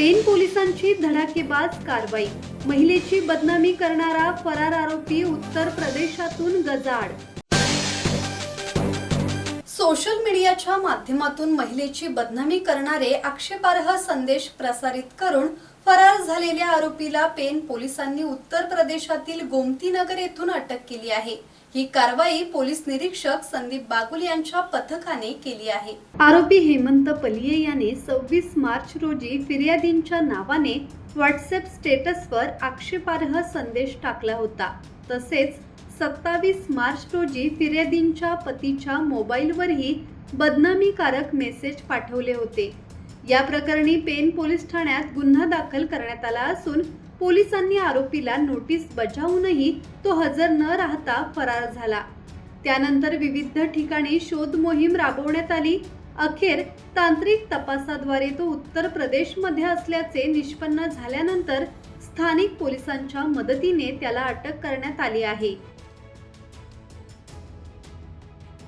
Pen पोलिसांची धडाकेबाज कारवाई। महिलेची बदनामी करणारा फरार आरोपी उत्तर प्रदेशातून गजाआड। सोशल मीडियाच्या माध्यमातून महिलेची बदनामी करणारे आक्षेपार्ह संदेश प्रसारित करून फरार झालेल्या आरोपीला पेन पोलिसांनी उत्तर प्रदेशातील गोमतीनगर येथून अटक केली आहे। ही कारवाई पोलीस निरीक्षक संदीप बागुल यांच्या पथकाने केली आहे। आरोपी हेमंत पलिये याने 26 मार्च रोजी फिर्यादींच्या नावाने व्हॉट्सअप स्टेटसवर आक्षेपार्ह संदेश टाकला होता। तसेच 27 मार्च रोजी फिर्यादींच्या पतीच्या मोबाईलवरही बदनामीकारक मेसेज पाठवले होते। या प्रकरणी पेन पोलीस ठाण्यात गुन्हा दाखल करण्यात आला असून पोलिसांनी आरोपीला नोटीस बजावूनही तो हजर न राहता फरार झाला। त्यानंतर विविध ठिकाणी शोध मोहीम राबवण्यात आली। अखेर तांत्रिक तपासाद्वारे तो उत्तर प्रदेशमध्ये असल्याचे निष्पन्न झाल्यानंतर स्थानिक पोलिसांच्या मदतीने त्याला अटक करण्यात आली आहे।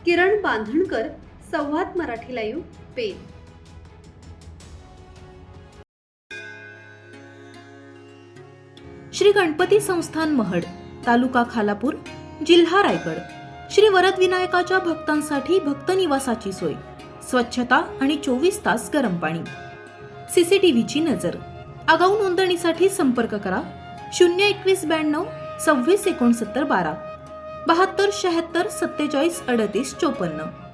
किरण बांधणकर, संवाद मराठी लाईव्ह, पेन। श्री गणपती संस्थान महड, तालुका खालापूर, जिल्हा रायगड। श्री वरद विनायकाच्या भक्तांसाठी भक्त निवासाची सोय, स्वच्छता आणि 24 तास गरम पाणी, सीसीटीव्हीची नजर। आगाऊ नोंदणीसाठी संपर्क करा 02192 26 69 12 72 76 47 38 54।